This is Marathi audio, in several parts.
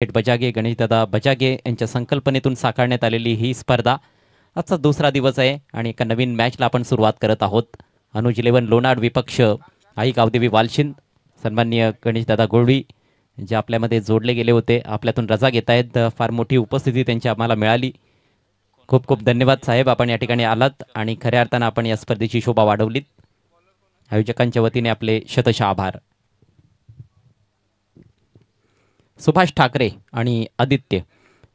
बजागे गणेशदादा बजागे यांच्या संकल्पनेतून साकारण्यात आलेली ही स्पर्धा आजचा दुसरा दिवस आहे आणि एका नवीन मॅचला आपण सुरुवात करत आहोत. अनुज 11 लोणाड विपक्ष आई गावदेवी वालशिंद. सन्माननीय गणेशदादा गोळवी जे आपल्यामध्ये जोडले गेले होते, आपल्यातून रजा घेत आहेत. फार मोठी उपस्थिती त्यांची आम्हाला मिळाली. खूप खूप धन्यवाद साहेब, आपण या ठिकाणी आलात आणि खऱ्या अर्थानं आपण या स्पर्धेची शोभा वाढवलीत. आयोजकांच्या वतीने आपले शतशः आभार. सुभाष ठाकरे आणि आदित्य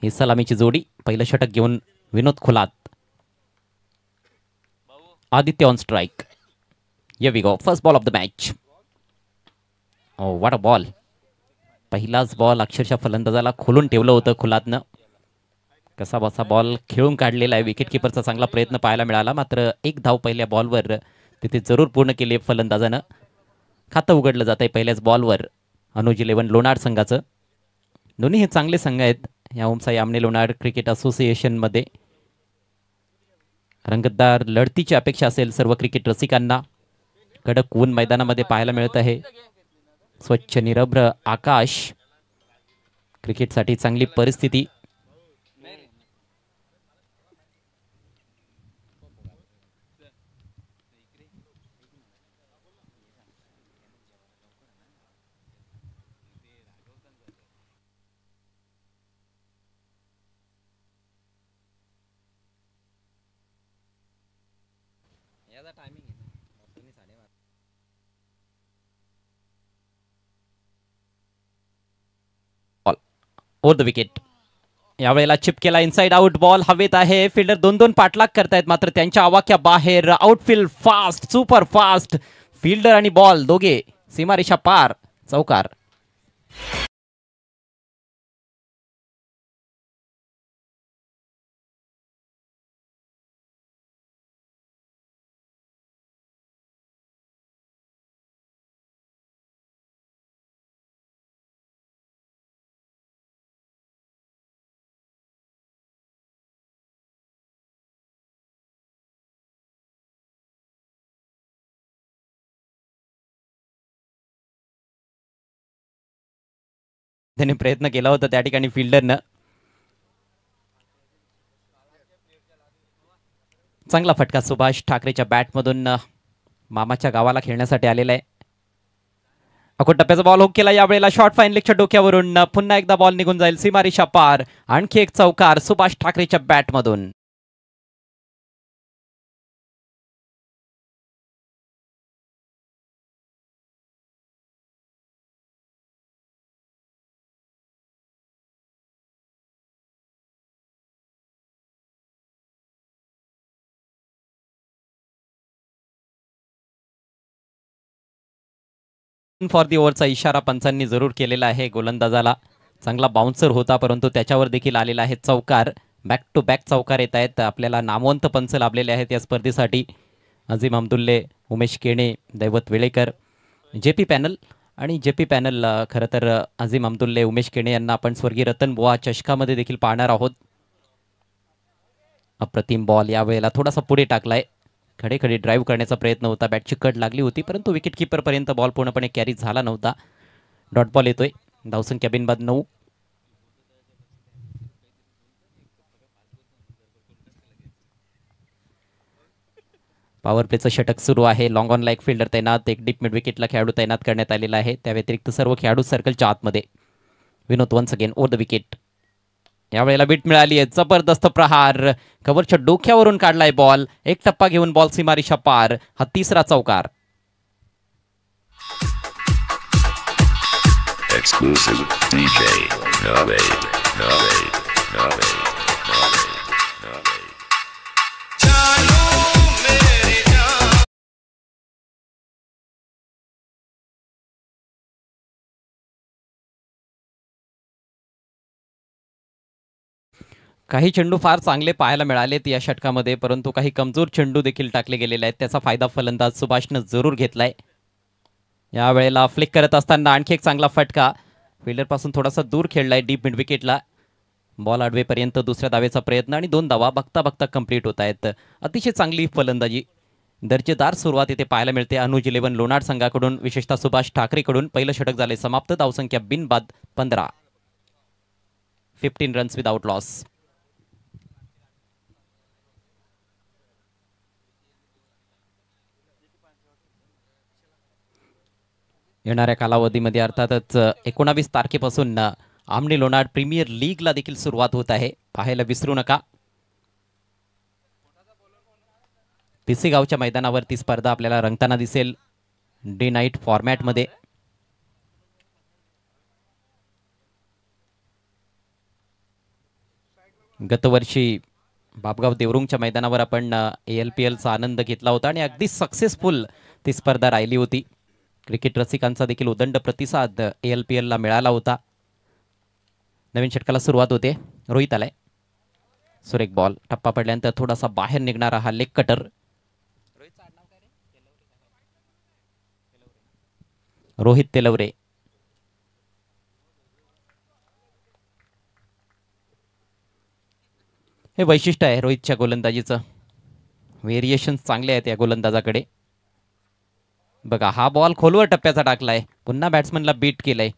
ही सलामीची जोडी. पहिलं षटक घेऊन विनोद खुलात. Aditya on strike. Here we go, first ball of the match. Oh what a ball. पहिलाच बॉल अक्षरशः फलंदाजाला खोलून ठेवलं होतं खुलातनं. कसा बसा बॉल खेळून काढलेला आहे. विकेट किपरचा चांगला प्रयत्न पाहायला मिळाला, मात्र एक धाव पहिल्या बॉलवर तिथे जरूर पूर्ण केली फलंदाजानं. खातं उघडलं जात आहे पहिल्याच बॉलवर अनुज 11 लोणाड संघाचं. दोन्ही हे चांगले संघ आहेत या ओमसाई आमने लोणाड क्रिकेट असोसिएशनमध्ये. रंगतदार लढतीची अपेक्षा असेल सर्व क्रिकेट रसिकांना. कडक ऊन मैदानामध्ये पाहायला मिळत आहे. स्वच्छ निरभ्र आकाश. क्रिकेटसाठी चांगली परिस्थिती. Over the wicket. यावेळेला चिप केला इनसाइड आउट. बॉल हवेत आहे. फिल्डर दोन दोन पाठलाग करतायत, मात्र त्यांच्या आवाक्या बाहेर. Outfield fast, super fast. Fielder आणि बॉल दोघे सीमारेषा पार. चौकार. त्याने प्रयत्न केला होता त्या ठिकाणी फिल्डरनं. चांगला फटका सुभाष ठाकरेच्या बॅटमधून. मामाच्या गावाला खेळण्यासाठी आलेला आहे. अकोट टप्प्याचा बॉल हुक केला. यावेळेला शॉर्ट फाईन लेगच्या डोक्यावरून पुन्हा एकदा बॉल निघून जाईल सीमारेषा पार. आणखी एक चौकार सुभाष ठाकरेच्या बॅटमधून. फॉर दी ओव्हरचा इशारा पंचांनी जरूर केलेला आहे गोलंदाजाला. चांगला बाउन्सर होता, परंतु त्याच्यावर देखील आलेला आहे चौकार. बॅक टू बॅक चौकार येत आहेत. आपल्याला नामवंत पंच लाभलेले आहेत या स्पर्धेसाठी. अझीम अब्दुल्ले, उमेश केणे, दैवत वेळेकर, जेपी पॅनल. आणि जेपी पॅनल खरं तर अझीम अब्दुल्ले, उमेश केणे यांना आपण स्वर्गीय रतन बुवा चषकामध्ये देखील पाहणार आहोत. अप्रतिम बॉल यावेळेला थोडासा पुढे टाकलाय. खडे खडे ड्राईव्ह करण्याचा प्रयत्न होता. बॅटची कट लागली होती, परंतु विकेट किपर पर्यंत बॉल पूर्णपणे कॅरी झाला नव्हता. डॉट बॉल येतोय. धावसंख्या बिनबाद 9. पॉवर प्लेचं षटक सुरू आहे. लॉंग ऑन लाईक फिल्डर तैनात. एक डीप मिड विकेटला खेळाडू तैनात करण्यात आलेला आहे. त्या व्यतिरिक्त सर्व खेळाडू सर्कलच्या आतमध्ये. Vinod once again over the wicket. यावेळेला बीट मिळाली आहे. जबरदस्त प्रहार. कव्हरच्या डोक्यावरून काढलाय बॉल. एक टप्पा घेऊन बॉल सीमारेषा पार. हा तिसरा चौकार. Exclusive DJ Naved, Naved, Naved, Naved, Naved. काही चेंडू फार चांगले पाहायला मिळालेत या षटकामध्ये, परंतु काही कमजोर चेंडू देखील टाकले गेलेले आहेत. त्याचा फायदा फलंदाज सुभाषनं जरूर घेतलाय. यावेळेला फ्लिक करत असताना आणखी एक चांगला फटका. फिल्डरपासून थोडासा दूर खेळलाय डीप मिड विकेटला. बॉल आडवेपर्यंत दुसऱ्या धावेचा प्रयत्न आणि 2 धावा बघता बघता कंप्लीट होत आहेत. अतिशय चांगली फलंदाजी. दर्जेदार सुरुवात इथे पाहायला मिळते अनुज 11 लोणाड संघाकडून, विशेषतः सुभाष ठाकरेकडून. पहिलं षटक झाले समाप्त. धावसंख्या बिनबाद 15. 15 runs without loss. येणाऱ्या कालावधीमध्ये अर्थातच 19 तारखेपासून आमने लोणार प्रीमियर लीगला देखील सुरुवात होत आहे, पाहायला विसरू नका. पिसेगावच्या मैदानावरती स्पर्धा आपल्याला रंगताना दिसेल डे नाईट फॉर्मॅटमध्ये. गतवर्षी बापगाव देवरुंगच्या मैदानावर आपण ALPLचा आनंद घेतला होता आणि अगदी सक्सेसफुल ती स्पर्धा राहिली होती. क्रिकेट रसिकांचा देखील उदंड प्रतिसाद ALPLला मिळाला होता. नवीन षटकाला सुरुवात होते. रोहित आलाय. सुरेख बॉल. टप्पा पडल्यानंतर थोडासा बाहेर निघणारा हा लेग कटर. रोहित तेलवरे. हे वैशिष्ट्य आहे रोहितच्या गोलंदाजीचं. व्हेरिएशन चांगले आहेत या गोलंदाजाकडे. बघा हा बॉल खोलवर टप्प्याचा टाकलाय, पुन्हा बॅट्समनला बीट केलंय.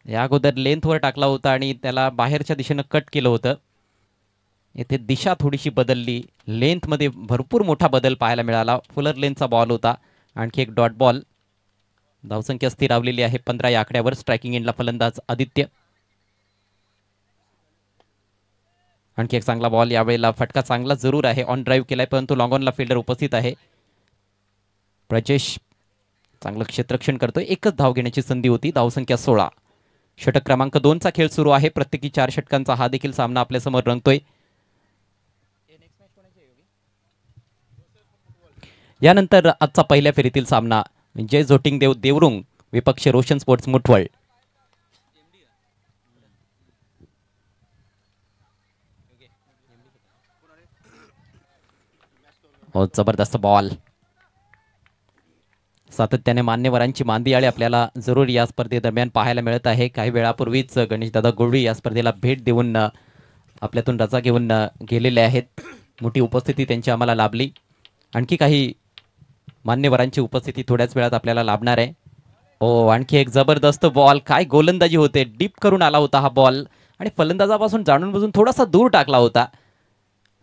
या अगोदर लेंथवर टाकला होता आणि त्याला बाहेरच्या दिशेनं कट केलं होतं. येथे दिशा थोडीशी बदलली, लेंथमध्ये भरपूर मोठा बदल पाहायला मिळाला. फुलर लेंथचा बॉल होता. आणखी एक डॉट बॉल. धावसंख्या स्थिरावलेली आहे 15 या आकड्यावर. स्ट्रायकिंग एंडला फलंदाज आदित्य. आणखी एक चांगला बॉल. यावेळेला फटका चांगला जरूर आहे, ऑन ड्राईव्ह केलाय, परंतु लॉंग ऑनला फिल्डर उपस्थित आहे. प्रजेश चांगलं क्षेत्ररक्षण करतोय. एकच धाव घेण्याची संधी होती. धावसंख्या 16. षटक क्रमांक 2चा खेळ सुरू आहे. प्रत्येकी 4 षटकांचा हा देखील सामना आपल्या समोर रंगतोय. यानंतर आजचा पहिल्या फेरीतील सामना जय झोटिंग देव देवरुंग विपक्ष रोशन स्पोर्ट्स मुठवळ. जबरदस्त बॉल. सातत्याने मान्यवरांची मांदियाळी आपल्याला जरूर या स्पर्धेदरम्यान पाहायला मिळत आहे. काही वेळापूर्वीच गणेशदादा गोळी या स्पर्धेला भेट देऊन आपल्यातून रजा घेऊन गेलेले आहेत. मोठी उपस्थिती त्यांची आम्हाला लाभली. आणखी काही मान्यवरांची उपस्थिती थोड्याच वेळात आपल्याला लाभणार आहे. आणखी एक जबरदस्त बॉल. काय गोलंदाजी होते. डीप करून आला होता हा बॉल आणि फलंदाजापासून जाणून बुजून थोडासा दूर टाकला होता.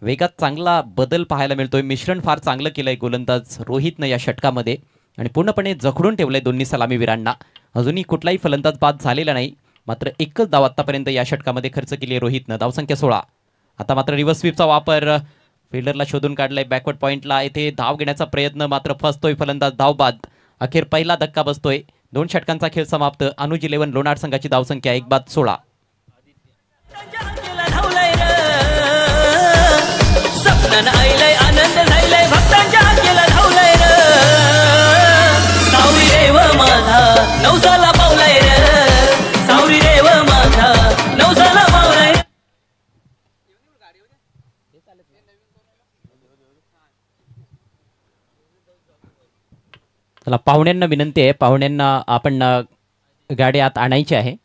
वेगात चांगला बदल पाहायला मिळतोय. मिश्रण फार चांगलं केलंय गोलंदाज रोहितनं या षटकामध्ये आणि पूर्णपणे जखडून ठेवलंय दोन्ही सलामीवीरांना. अजूनही कुठलाही फलंदाज बाद झालेला नाही. मात्र एकच धाव आतापर्यंत या षटकामध्ये खर्च केली आहे रोहितनं. धावसंख्या 16. आता मात्र रिव्हर्स स्वीपचा वापर. फिल्डरला शोधून काढलाय बॅकवर्ड पॉइंटला. येथे धाव घेण्याचा प्रयत्न मात्र फसतोय फलंदाज. धाव बाद. अखेर पहिला धक्का बसतोय. 2 षटकांचा खेळ समाप्त. अनुज 11 लोणार संघाची धावसंख्या 1 बाद 16. आनंद झालाय भक्तांच्या केला धावलाय रे. सावरी रेव माझा नवसाला पावलाय रे. सावरी रेव माझा नवसाला पावलाय. चला पाहुण्यांना विनंती आहे, पाहुण्यांना आपण गाडी आत आणायची आहे.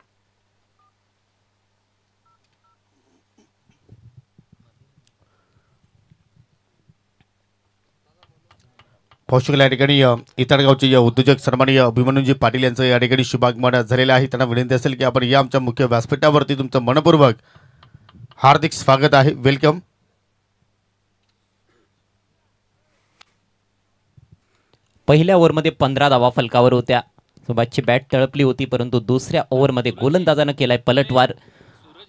कौशल या ठिकाणी इतरगावचे उद्योजक सन्माननीय अभिमन्यूजी पाटील यांचं या ठिकाणी शुभागमन झालेलं आहे. त्यांना विनंती असेल की आपण या आमच्या मुख्य व्यासपीठावरती तुमचं मनपूर्वक हार्दिक स्वागत आहे. वेलकम. पहिल्या ओव्हरमध्ये 15 धावा फलकावर होत्या. सुभाषची बॅट तळपली होती, परंतु दुसऱ्या ओव्हरमध्ये गोलंदाजानं केलाय पलटवार.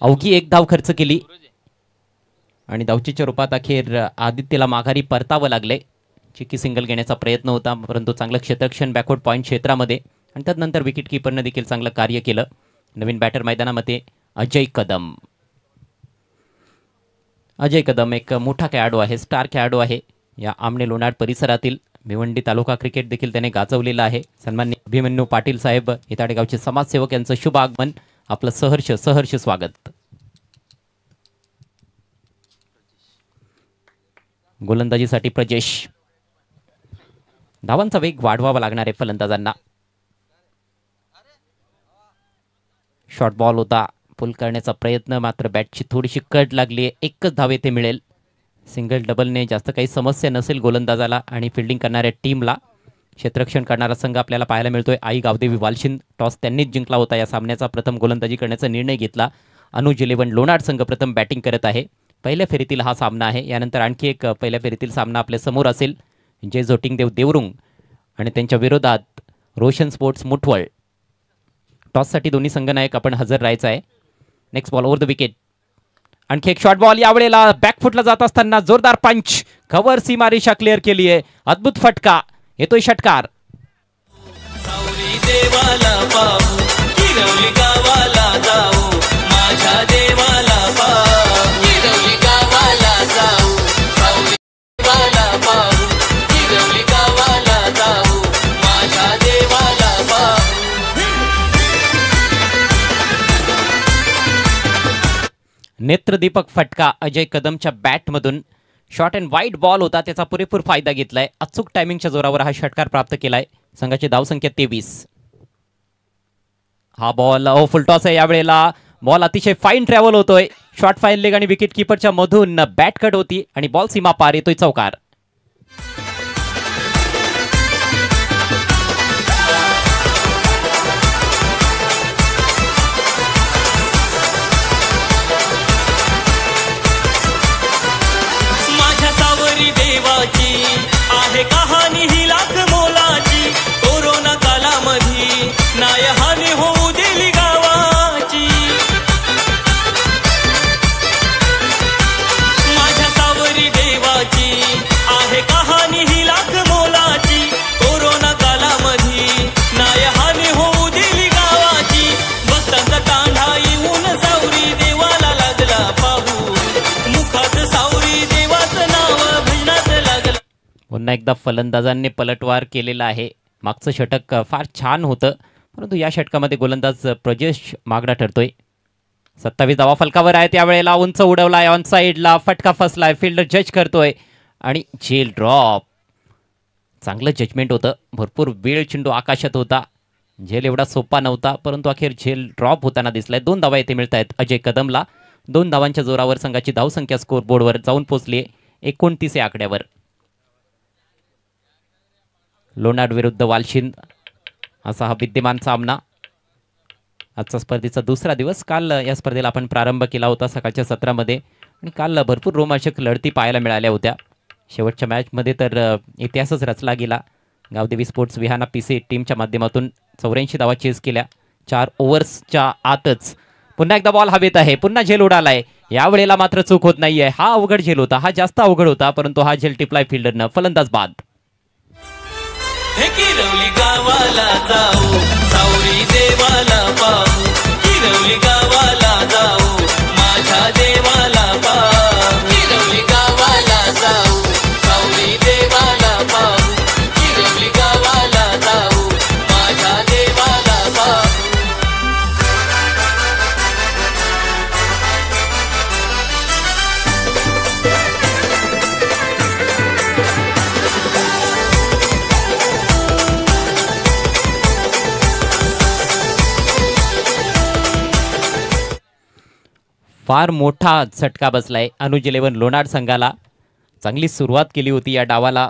अवघी 1 धाव खर्च केली आणि धावचीच्या रूपात अखेर आदित्यला माघारी परतावं लागले. चिकी सिंगल घेण्याचा प्रयत्न होता, परंतु चांगलं क्षेत्ररक्षण बॅकवर्ड पॉईंट क्षेत्रामध्ये आणि त्यानंतर विकेट किपरनं देखील चांगलं कार्य केलं. नवीन बॅटर मैदानामध्ये अजय कदम. अजय कदम एक मोठा खेळाडू आहे, स्टार खेळाडू आहे. या आमने लोणार परिसरातील भिवंडी तालुका क्रिकेट देखील त्याने गाजवलेला आहे. सन्माननीय अभिमन्यू पाटील साहेब इताडेगावचे समाजसेवक यांचं शुभ आगमन. आपलं सहर्ष स्वागत. गोलंदाजीसाठी प्रजेश. धावांचा वेग वाढवावा लागणार आहे फलंदाजांना. शॉर्ट बॉल होता, पुल करण्याचा प्रयत्न, मात्र बॅटची थोडीशी कट लागली. एकच धाव येथे मिळेल. सिंगल डबलने जास्त काही समस्या नसेल गोलंदाजाला आणि फिल्डिंग करणाऱ्या टीमला. क्षेत्ररक्षण करणारा संघ आपल्याला पाहायला मिळतोय आई गावदेवी वालशिंद. टॉस त्यांनीच जिंकला होता या सामन्याचा. प्रथम गोलंदाजी करण्याचा निर्णय घेतला अनुज 11 लोणाड संघ प्रथम बॅटिंग करत आहे. पहिल्या फेरीतील हा सामना आहे. यानंतर आणखी एक पहिल्या फेरीतील सामना आपल्या समोर असेल. जे जोटिंगदेव देवरुंग आणि त्यांच्या विरोधात रोशन स्पोर्ट्स मुठवळ. टॉससाठी दोन्ही संघनायक आपण हजर राहायचं आहे. Next ball over the wicket. आणखी एक शॉर्ट बॉल, यावेळेला बॅकफुटला जात असताना जोरदार पंच, कव्हर सीमारेषा क्लिअर केली आहे. अद्भुत फटका, येतोय षटकार. देवाला पाहू, गिरवली गावाला जाऊ, माझ्या देवाला पाहू, गिरवली गावाला जाऊ, देवाला पाहू, गिरवली गावाला जाऊ, माझ्या देवाला पाहू. नेत्रदीपक फटका अजय कदमच्या बॅटमधून. शॉर्ट अँड वाईड बॉल होता, त्याचा पुरेपूर फायदा घेतलाय. अचूक टायमिंगच्या जोरावर हा षटकार प्राप्त केलाय. संघाची धावसंख्या 23. हा बॉल फुल टॉस आहे. यावेळेला बॉल अतिशय फाईन ट्रॅव्हल होतोय. शॉर्ट फाईन लेग आणि विकेट किपरच्या मधून बॅट कट होती आणि बॉल सीमा पार, येतोय चौकार. माझ्या सावरी देवाची आहे कहाणी ही लाख मोलाची, कोरोना कालामधी नाय हानी होऊ दिली गावाची. माझ्या सावरी देवाची आहे कहाणी ही लाख मोलाची, कोरोना कालामधी नाय हानी होऊ दिली गावाची. भक्तांचा तांडा येऊन सावरी देवाला लागला पाहू, मुखात सावरी देवाचं नाव भजनात लागलं. पुन्हा एकदा फलंदाजांनी पलटवार केलेला आहे. मागचं षटक फार छान होतं, परंतु या षटकामध्ये गोलंदाज प्रजेश मागडा ठरतोय. 27 धावा फलकावर आहे. त्यावेळेला उंच उडवलाय ऑन साईडला, फटका फसलाय. फिल्डर जज करतोय आणि झेल ड्रॉप. चांगलं जजमेंट होतं. भरपूर वेळ चेंडू आकाशात होता. झेल एवढा सोपा नव्हता, परंतु अखेर झेल ड्रॉप होताना दिसलाय. 2 धावा येथे मिळत आहेत अजय कदमला. 2 धावांच्या जोरावर संघाची धावसंख्या स्कोर बोर्डवर जाऊन पोहोचली 29 या आकड्यावर. लोणाड विरुद्ध वालशिंद असा हा विद्यमान सामना. आजचा स्पर्धेचा दुसरा दिवस. काल या स्पर्धेला आपण प्रारंभ केला होता सकाळच्या सत्रामध्ये आणि काल भरपूर रोमांचक लढती पाहायला मिळाल्या होत्या. शेवटच्या मॅचमध्ये तर इतिहासच रचला गेला. गावदेवी स्पोर्ट्स विहाना PC टीमच्या माध्यमातून 84 धावा चेस केल्या 4 ओव्हर्सच्या आतच. पुन्हा एकदा बॉल हवेत आहे. पुन्हा झेल उडालाय. यावेळेला मात्र चूक होत नाहीये. हा अवघड झेल होता, हा जास्त अवघड होता, परंतु हा झेल टिपलाय फिल्डरनं. फलंदाज बाद. हे गिरवली गावाला जाऊ, सावरी देवाला पाहू, गिरवली गावाला जाऊ, माझ्या देवाला पाहू, गिरवली गावाला जाऊ, सावरी देवाला पाहू, गिरवली गावाला जाऊ, माझ्या देवाला पाहू. फार मोठा झटका बसलाय अनुज 11 लोणाड संघाला. चांगली सुरुवात केली होती या डावाला.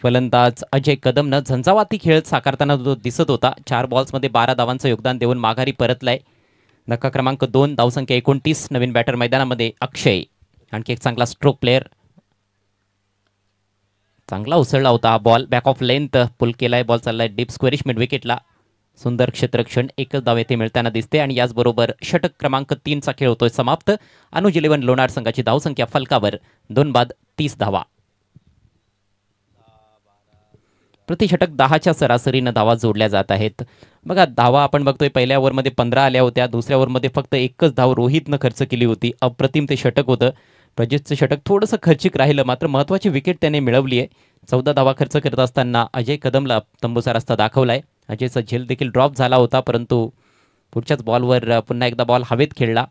फलंदाज अजय कदमनं झंझावाती खेळ साकारताना जो दिसत होता. 4 बॉल्समध्ये 12 धावांचं योगदान देऊन माघारी परतलाय. धक्का क्रमांक 2, धावसंख्या 29. नवीन बॅटर मैदानामध्ये अक्षय, आणखी एक चांगला स्ट्रोक प्लेअर. चांगला उसळला होता हा बॉल. बॅक ऑफ लेंथ पुल केलाय. बॉल चाललाय डीप स्क्वेरिश मिड विकेटला. सुंदर क्षेत्रक्षण. एकच धाव येथे मिळताना दिसते आणि याचबरोबर षटक क्रमांक 3चा खेळ होतोय समाप्त. अनुज 11 लोणाड संघाची धावसंख्या फलकावर 2 बाद 30 धावा. प्रति षटक 10च्या सरासरीनं धावा जोडल्या जात आहेत. बघा, धावा आपण बघतोय पहिल्या ओव्हरमध्ये 15 आल्या होत्या. दुसऱ्या ओव्हरमध्ये फक्त एकच धाव रोहितनं खर्च केली होती. अप्रतिम ते षटक होतं. प्रजेशचं षटक थोडंसं खर्चिक राहिलं, मात्र महत्त्वाची विकेट त्याने मिळवली आहे. 14 धावा खर्च करत असताना अजय कदमला तंबूचा रस्ता दाखवलाय. अजयचा झेल देखील ड्रॉप झाला होता, परंतु पुढच्याच बॉलवर पुन्हा एकदा बॉल हवेत खेळला.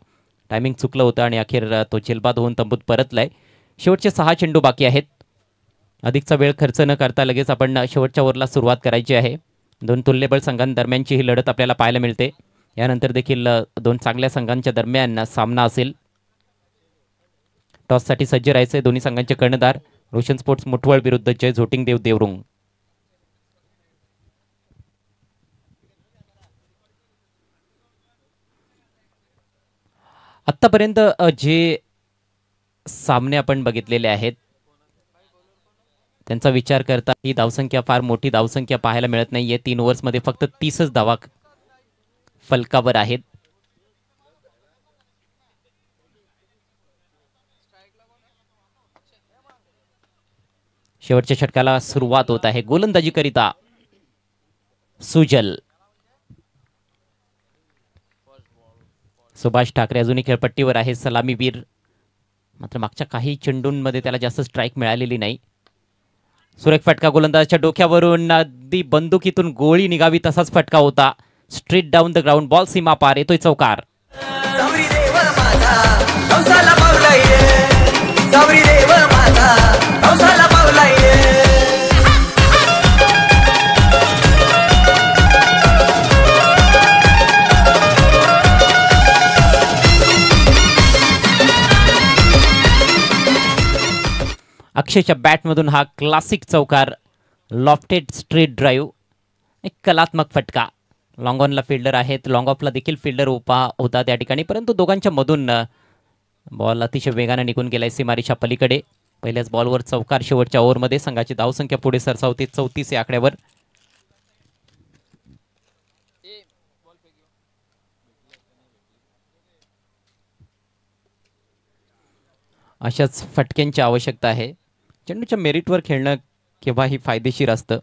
टायमिंग चुकलं होतं आणि अखेर तो झेलबाद होऊन तंबूत परतलाय. शेवटचे 6 चेंडू बाकी आहेत. अधिकचा वेळ खर्च न करता लगेच आपण शेवटच्या ओव्हरला सुरुवात करायची आहे. 2 तुल्यबळ संघांदरम्यानची ही लढत आपल्याला पाहायला मिळते. यानंतर देखील 2 चांगल्या संघांच्या दरम्यान सामना असेल. टॉससाठी सज्ज राहायचे दोन्ही संघांचे कर्णधार. रोशन स्पोर्ट्स मुठवळ विरुद्ध जय झोटिंगदेव देवरुंग. आत्तापर्यंत जे सामने आपण बघितलेले आहेत त्यांचा विचार करता ही धावसंख्या फार मोठी धावसंख्या पाहायला मिळत नाहीये. 3 ओव्हर्समध्ये फक्त 30च धावा फलकावर आहेत. शेवटच्या षटकाला सुरुवात होत आहे. गोलंदाजी करिता सुजल. सुभाष ठाकरे अजूनही खेळपट्टीवर आहे. सलामीवीर, मात्र मागच्या काही चेंडूंमध्ये त्याला जास्त स्ट्राईक मिळालेली नाही. सुरेख फटका गोलंदाजाच्या डोक्यावरून, अगदी बंदुकीतून गोळी निघावी तसाच फटका होता. Straight down the ground, ball सीमा पार, येतोय चौकार. सावरी देव माझा हौसाला पावलाय, सावरी देव माझा हौसाला पावलाय. अक्षयच्या बॅटमधून हा क्लासिक चौकार, लॉफ्टेड स्ट्रेट ड्राईव्ह, एक कलात्मक फटका. लॉंग ऑनला फिल्डर आहेत, लॉंग ऑफला देखील फिल्डर उभा होता त्या ठिकाणी, परंतु दोघांच्या मधून बॉल अतिशय वेगाने निघून गेलाय सीमारेषा पलीकडे. पहिल्याच बॉलवर चौकार. शेवटच्या ओव्हरमध्ये संघाची धावसंख्या पुढे सरसावते 34 या आकड्यावर. अशाच फटक्यांची आवश्यकता आहे. चेंडूच्या मेरिटवर खेळणं केव्हाही फायदेशीर असतं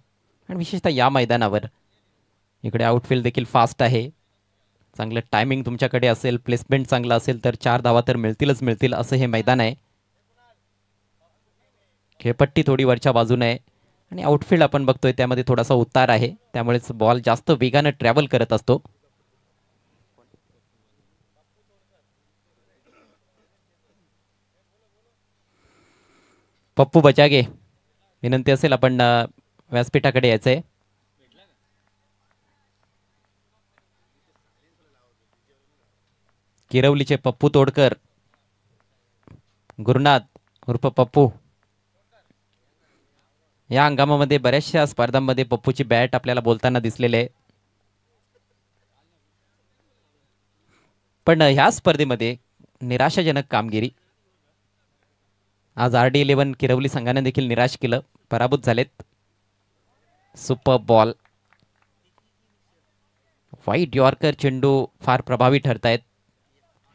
आणि विशेषतः या मैदानावर. इकडे आउटफील्ड देखील फास्ट आहे. चांगलं टायमिंग तुमच्याकडे असेल, प्लेसमेंट चांगलं असेल तर 4 धावा तर मिळतीलच मिळतील असं हे मैदान आहे. खेळपट्टी थोडी वरच्या बाजूने आहे आणि आउटफील्ड आपण बघतोय त्यामध्ये थोडासा उतार आहे, त्यामुळेच बॉल जास्त वेगानं ट्रॅव्हल करत असतो. पप्पू बचागे, विनंती असेल आपण व्यासपीठाकडे यायचंय. किरवलीचे पप्पू तोडकर, गुरुनाथ उर्फ पप्पू. या हंगामामध्ये बऱ्याचशा स्पर्धांमध्ये पप्पूची बॅट आपल्याला बोलताना दिसलेले आहे, पण ह्या स्पर्धेमध्ये निराशाजनक कामगिरी. आज RD11 किरवली संघाने देखील निराश केलं, पराभूत झालेत. सुपर बॉल, वाईट यॉर्कर चेंडू फार प्रभावी ठरतायत.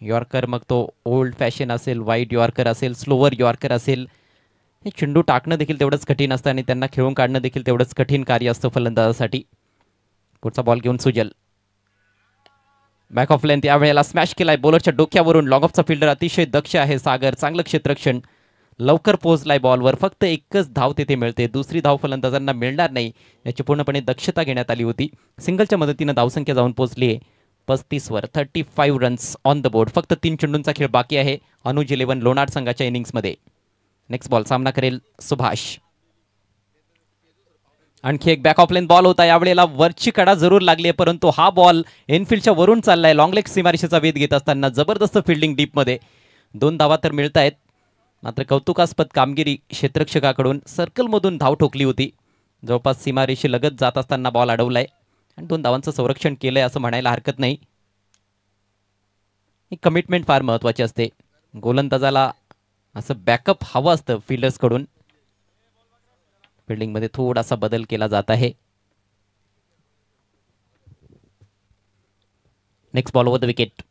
यॉर्कर मग तो ओल्ड फॅशन असेल, वाईट यॉर्कर असेल, स्लोवर यॉर्कर असेल, हे चेंडू टाकणं देखील तेवढंच कठीण असतं आणि त्यांना खेळून काढणं देखील तेवढंच कठीण कार्य असतं फलंदाजासाठी. पुढचा बॉल घेऊन सुजल, बॅक ऑफ लेंथ, यावेळेला स्मॅश केलाय बॉलरच्या डोक्यावरून. लॉंग ऑफचा फिल्डर अतिशय दक्ष आहे सागर, चांगलं क्षेत्ररक्षण, लवकर पोहोचलाय बॉलवर. फक्त एकच धाव तेथे मिळते, दुसरी धाव फलंदाजांना मिळणार नाही याची पूर्णपणे दक्षता घेण्यात आली होती. सिंगलच्या मदतीनं धावसंख्या जाऊन पोहोचली आहे 35 वर. 35 रन्स ऑन द बोर्ड. फक्त 3 चेंडूंचा खेळ बाकी आहे अनुज 11 लोणार संघाच्या इनिंग्समध्ये. नेक्स्ट बॉल सामना करेल सुभाष. आणखी एक बॅक ऑफ लेन बॉल होता, यावेळेला वरची कडा जरूर लागली आहे, परंतु हा बॉल एनफिल्डच्या वरून चाललाय. लॉंग लेग सीमारेषेचा वेध घेत असताना जबरदस्त फिल्डिंग डीपमध्ये. 2 धावा तर मिळत आहेत, मात्र कौतुकास्पद कामगिरी क्षेत्ररक्षकाकडून. सर्कलमधून धाव ठोकली होती, जवळपास सीमारेषे लगत जात असताना बॉल अडवलाय आणि 2 धावांचं संरक्षण केलंय असं म्हणायला हरकत नाही. ही कमिटमेंट फार महत्त्वाची असते. गोलंदाजाला असं बॅकअप हवं असतं फिल्डर्सकडून. फिल्डिंगमध्ये थोडासा बदल केला जात आहे. Next ball over the wicket.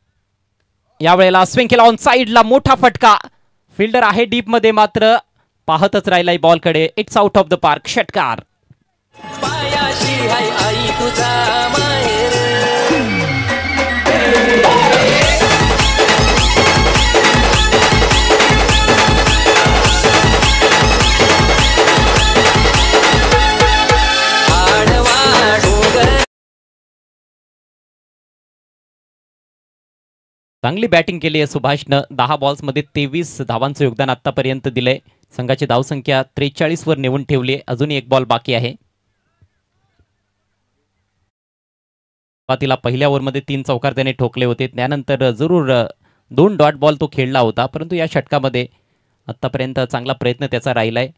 यावेळेला स्विंग केला ऑन साइडला, मोठा फटका. फिल्डर आहे डीप मध्ये, मात्र पाहतच राहिलाय बॉलकडे. It's out of the park. षटकार. पायाशी हाय आई तुझा माहेर. चांगली बॅटिंग केली आहे सुभाषनं. 10 बॉल्समध्ये 23 धावांचं योगदान आतापर्यंत दिलंय. संघाची धावसंख्या 43 वर नेऊन ठेवली आहे. अजूनही एक बॉल बाकी आहे. तिला पहिल्या ओव्हरमध्ये 3 चौकार त्याने ठोकले होते, त्यानंतर जरूर 2 डॉट बॉल तो खेळला होता, परंतु या षटकामध्ये आतापर्यंत चांगला प्रयत्न त्याचा राहिलाय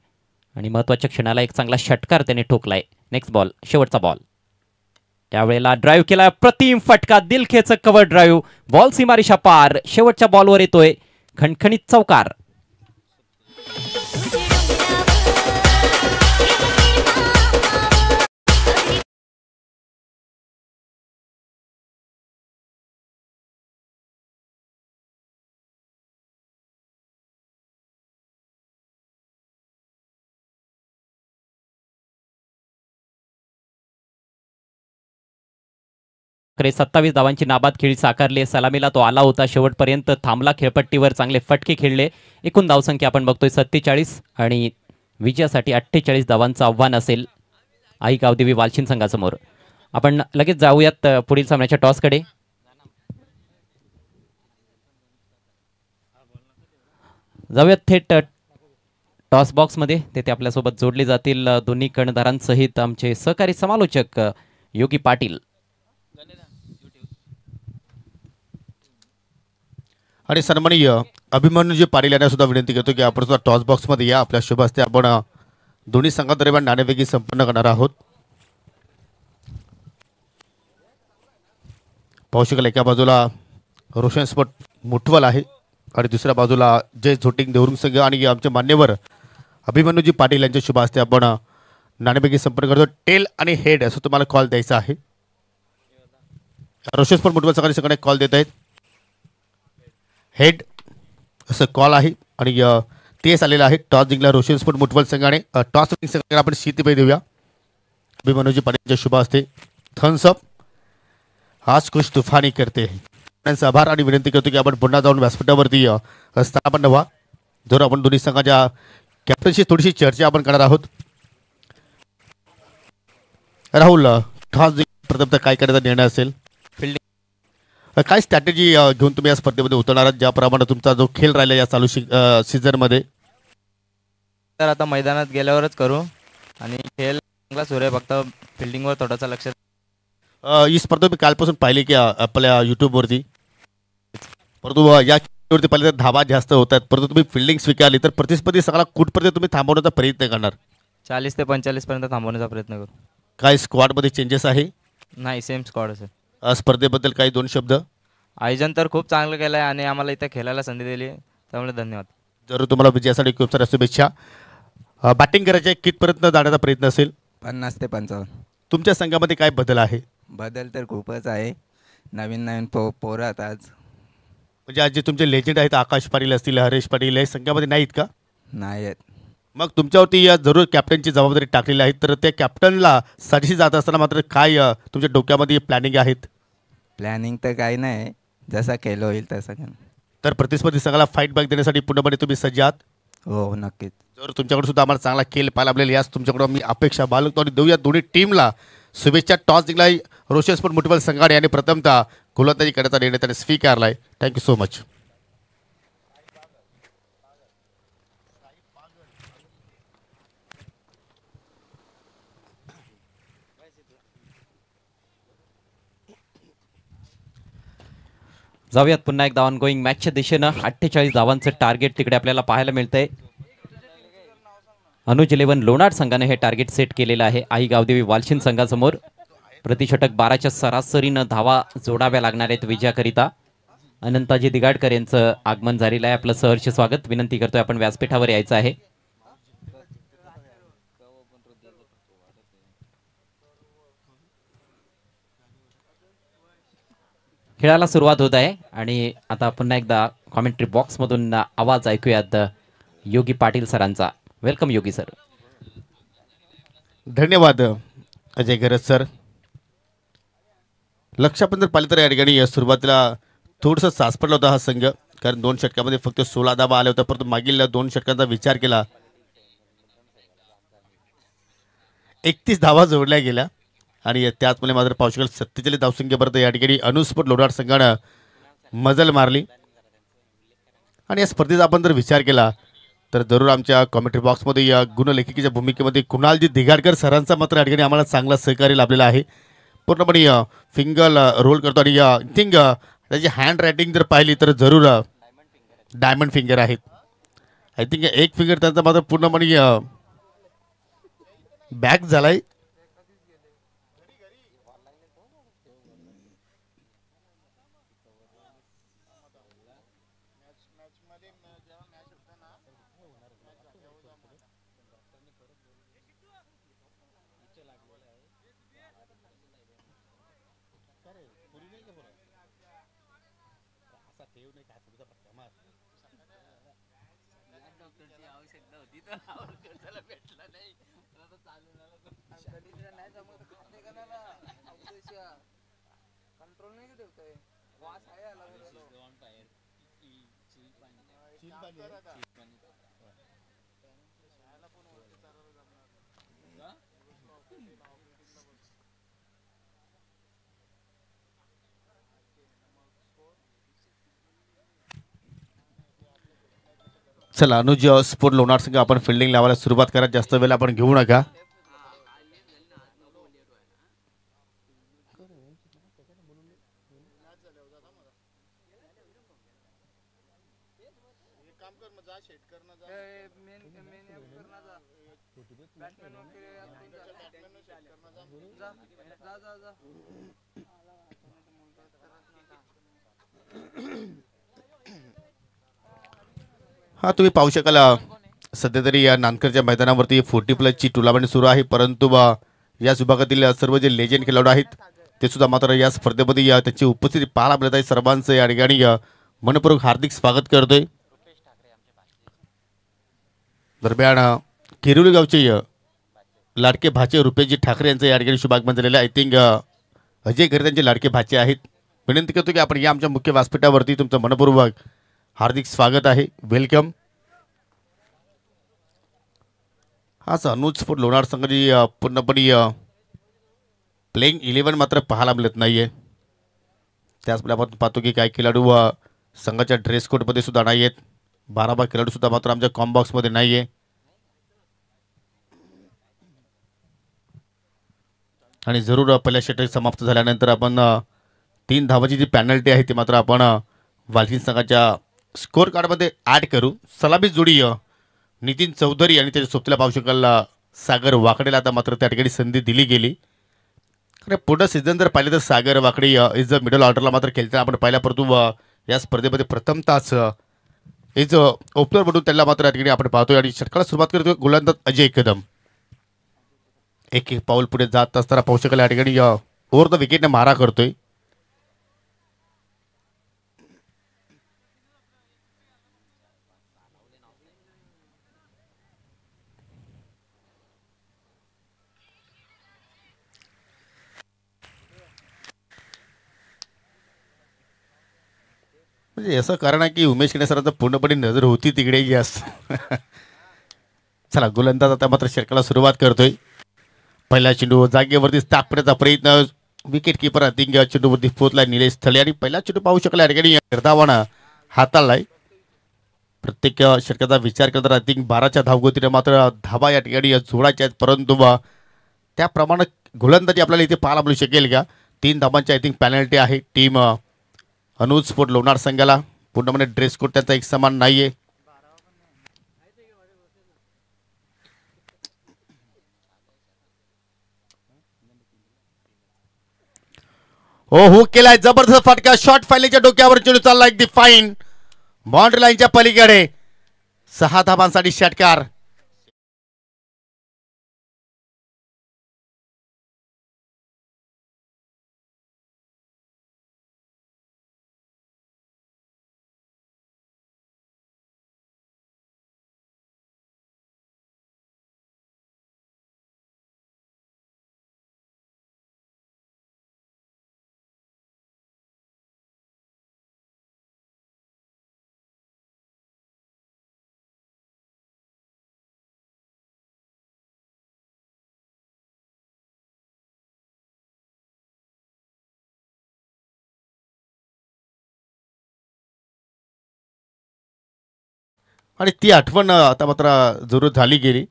आणि महत्त्वाच्या क्षणाला एक चांगला षटकार त्याने ठोकलाय. नेक्स्ट बॉल, शेवटचा बॉल. त्यावेळेला ड्राईव्ह केला, प्रतिम फटका, दिलखेचक कव्हर ड्राईव्ह, बॉल सीमारेषा पार, शेवटच्या बॉलवर येतोय खणखणीत चौकार. कडे 27 धावांची नाबाद खेळी साकारली. सलामीला तो आला होता, शेवटपर्यंत थांबला खेळपट्टीवर, चांगले फटके खेळले. एकूण धावसंख्या आपण बघतोय 47 आणि विजयासाठी 48 धावांचं आव्हान असेल आई गावदेवी वालशिन संघासमोर. आपण लगेच जाऊयात पुढील सामन्याच्या टॉसकडे. जाऊयात थेट टॉस बॉक्समध्ये. तेथे आपल्यासोबत जोडले जातील दोन्ही कर्णधारांसहित आमचे सहकारी समालोचक योगी पाटील. आणि सन्माननीय अभिमन्यूजी पाटील यांना सुद्धा विनंती करतो की आपण सुद्धा टॉस बॉक्समध्ये या. आपल्या शुभ हस्ते आपण दोन्ही संघादरम्यान नाणेफेकी संपन्न करणार आहोत. पाहू शकाल एका बाजूला रोशन स्पोर्ट मुठवल आहे आणि दुसऱ्या बाजूला जय झोटिंग देवरुंग संघ आणि आमचे मान्यवर अभिमन्यूजी पाटील यांच्या शुभ हस्ते आपण नाणेफेकी संपन्न करतो. टेल आणि हेड असं तुम्हाला कॉल द्यायचा आहे. रोशन स्पोर्ट मुठवल संघाने सगळे कॉल देत आहेत. हेड असं कॉल आहे आणि तेच आलेलं आहे. टॉस जिंकला रोशन स्पोर्ट मुठवल संघाने. टॉस संघाने आपण शीतपेय देऊया. अभिमन्यूजी पाटीलच्या शुभ हस्ते थम्स अप, आज खुश तुफानी करते. त्यांचा आभार आणि विनंती करतो की आपण पुन्हा जाऊन व्यासपीठावरती स्थापन व्हा. जर आपण दोन्ही संघाच्या कॅप्टनशी थोडीशी चर्चा आपण करणार आहोत. राहुल, टॉस प्रथमतः काय करायचा निर्णय असेल? काय स्ट्रॅटेजी घेऊन तुम्ही या स्पर्धेमध्ये उतरणार आहात, ज्याप्रमाणे तुमचा जो खेळ राहिला या चालू सीझनमध्ये? तर आता मैदानात गेल्यावरच करू आणि खेळ चांगला सुरू आहे, फक्त फिल्डिंगवर थोडासा लक्ष. ही स्पर्धा मी कालपासून पाहिली की आपल्या यूट्यूबवरती, परंतु या खेळावरती पाहिले तर धावा जास्त होत आहेत, परंतु तुम्ही फिल्डिंग स्वीकारली तर प्रतिस्पर्धी सगळा कुठपर्यंत तुम्ही थांबवण्याचा प्रयत्न करणार? 40 ते 45 पर्यंत थांबवण्याचा प्रयत्न करू. काय स्क्वॉडमध्ये चेंजेस आहे? नाही, सेम स्क्वॉड असेल. स्पर्धेबद्दल काही दोन शब्द? आयोजन तर खूप चांगलं केलं आहे आणि आम्हाला इथं खेळायला संधी दिली, त्यामुळे धन्यवाद. जरूर तुम्हाला विजयासाठी खूप साऱ्या शुभेच्छा. बॅटिंग करायचे कितपर्यंत जाण्याचा प्रयत्न असेल? 50 ते 55. तुमच्या संघामध्ये काय बदल आहे? बदल तर खूपच आहे. नवीन नवीन पोरं आहेत आज. म्हणजे आज जे तुमचे लेजंड आहेत, आकाश पाटील असतील, हरेश पाटील, हे संघामध्ये नाहीत का? नाही आहेत. मग तुमच्यावरती या जरूर कॅप्टनची जबाबदारी टाकलेली आहे, तर त्या कॅप्टनला साठीशी जात असताना मात्र काय तुमच्या डोक्यामध्ये प्लॅनिंग आहेत? प्लॅनिंग तर काही नाही, जसा खेळ होईल तसं. तर प्रतिस्पर्धी संघाला फाईट बॅक देण्यासाठी पूर्णपणे तुम्ही सज्ज आहात? हो, नक्कीच. जर तुमच्याकडे सुद्धा आम्हाला चांगला खेळ पाहायला आपल्याला याच तुमच्याकडून मी अपेक्षा बाळगतो आणि देऊया दोन्ही टीमला शुभेच्छा. टॉस जिंकला रोशन स्पोर्ट मुठवल संघाने आणि प्रथमतः गोलंदाजी करण्याचा निर्णय त्याने स्वीकारला आहे. Thank you so much. जाऊयात पुन्हा एकदा ऑन गोईंग मॅचच्या दिशेनं. 48 धावांचं टार्गेट तिकडे आपल्याला पाहायला मिळतंय. अनुज 11 लोणार संघाने हे टार्गेट सेट केलेलं आहे आई गावदेवी वालशिन संघासमोर. प्रतिषटक 12च्या सरासरीनं धावा जोडाव्या लागणार आहेत विजयाकरिता. अनंताजी दिगाडकर यांचं आगमन झालेलं आहे. आपलं सहर्ष स्वागत. विनंती करतोय आपण व्यासपीठावर यायचं आहे. खेळाला सुरुवात होत आहे आणि आता पुन्हा एकदा कॉमेंट्री बॉक्समधून आवाज ऐकूयात योगी पाटील सरांचा. वेलकम योगी सर. धन्यवाद अजय गरज सर. लक्ष आपण जर पाहिलं तर या ठिकाणी सुरुवातीला थोडंसं सास पडला होता हा संघ, कारण 2 षटकामध्ये फक्त 16 धावा आल्या होत्या, परंतु मागील 2 षटकांचा विचार केला 31 धावा जोडल्या गेल्या आणि त्याचमुळे मात्र पाहू शकाल 47 धावसंख्येपर्यंत या ठिकाणी अनुस्फोट लोणार संघानं मजल मारली. आणि या स्पर्धेचा आपण जर विचार केला तर जरूर आमच्या कॉमेंट्री बॉक्समध्ये या गुणलेखिकेच्या भूमिकेमध्ये कुणालजी दिगाडकर सरांचा मात्र या ठिकाणी आम्हाला चांगला सहकार्य लाभलेला आहे. पूर्णपणे फिंगल रोल करतो आणि आय थिंक त्याची हँड रायटिंग जर पाहिली तर जरूर डायमंड फिंगर आहेत. आय थिंक एक फिंगर त्यांचा मात्र पूर्णपणे बॅक झालाय. चला अनुज स्पोर्ट लोणार संघ आपण फिल्डिंग लावायला सुरुवात करा. जास्त वेळ आपण घेऊ नका. हा तुम्ही पाहू शकाल सध्या तरी या नानकरच्या मैदानावरती 40+ टुर्नामेंट सुरू आहे. परंतु याच विभागातील सर्व जे लेजेंड खेळाडू आहेत ते सुद्धा मात्र या स्पर्धेमध्ये त्यांची उपस्थिती पाहायला मिळत आहे. सर्वांचं या ठिकाणी मनपूर्वक हार्दिक स्वागत करतोय. दरम्यान किरोली गावचे लाडके भाचे रुपेशजी ठाकरे यांचं या ठिकाणी शुभागमन झालेलं आहे. आय थिंक अजय घरे त्यांचे लाडके भाचे आहेत. विनंती करतो की आपण या आमच्या मुख्य व्यासपीठावरती तुमचं मनपूर्वक हार्दिक स्वागत आहे. वेलकम. हाच अनुज स्पोर्ट लोणार संघाची पूर्णपणे प्लेइंग 11 मात्र पाहायला मिळत नाहीये. त्याचप्रमाणे आपण पाहतो की काही खेळाडू संघाच्या ड्रेस कोडमध्ये सुद्धा नाही आहेत. 12 खेळाडू सुद्धा मात्र आमच्या कॉम्बॉक्समध्ये नाही आहे. आणि जरूर पहिल्या षटक समाप्त झाल्यानंतर आपण 3 धावाची जी पॅनल्टी आहे ती मात्र आपण वालकीन संघाच्या स्कोअर कार्डमध्ये ॲड करू. सलामी जोडी नितीन चौधरी आणि त्याच्या सोबतीला पाहू शकाल सागर वाकडेला आता मात्र त्या ठिकाणी संधी दिली गेली. कारण पुढं सीझन जर पाहिलं तर सागर वाकडे इज मिडल ऑर्डरला मात्र खेळताना आपण पाहिल्या, परंतु या स्पर्धेमध्ये प्रथमताच इज ओपनर म्हणून त्याला मात्र या ठिकाणी आपण पाहतोय. आणि षटकाला सुरुवात करतोय गोलंदाज अजय कदम. एक पाऊल पुढे जात असताना पाहू शकाल या ठिकाणी ओव्हर द विकेटने मारा करतोय. म्हणजे असं कारण आहे की उमेश खिंडे सरांचं पूर्णपणे नजर होती तिकडे. यस. चला गोलंदाज आता मात्र षटकाला सुरुवात करतोय. पहिला चेंडू जागेवरती स्थापण्याचा प्रयत्न. विकेट किपर अधिक चेंडूवरती पोहोचलाय निलेश स्थळे. आणि पहिला चेंडू पाहू शकला या ठिकाणी निर्धावानं हाताळलाय. प्रत्येक षटकाचा विचार करता अधिक 12च्या धावगतीने मात्र धावा या ठिकाणी जोडायच्या आहेत. परंतु त्याप्रमाणे गोलंदाजी आपल्याला इथे पाहायला मिळू शकेल का? 3 धावांची आय थिंक पॅनल्टी आहे टीम अनुज स्पोर्ट लोणार संघाला. पूर्णपणे ड्रेस कोड त्यांचा एक समान नाहीये. हो केलाय जबरदस्त फटका. शॉर्ट फायलिंगच्या डोक्यावर चेंडू चालला अगदी फाईन बाउंड्री लाईनच्या पलीकडे. 6 धावांसाठी षटकार. आणि ती आठवण आता मात्र जरूर झाली गेली.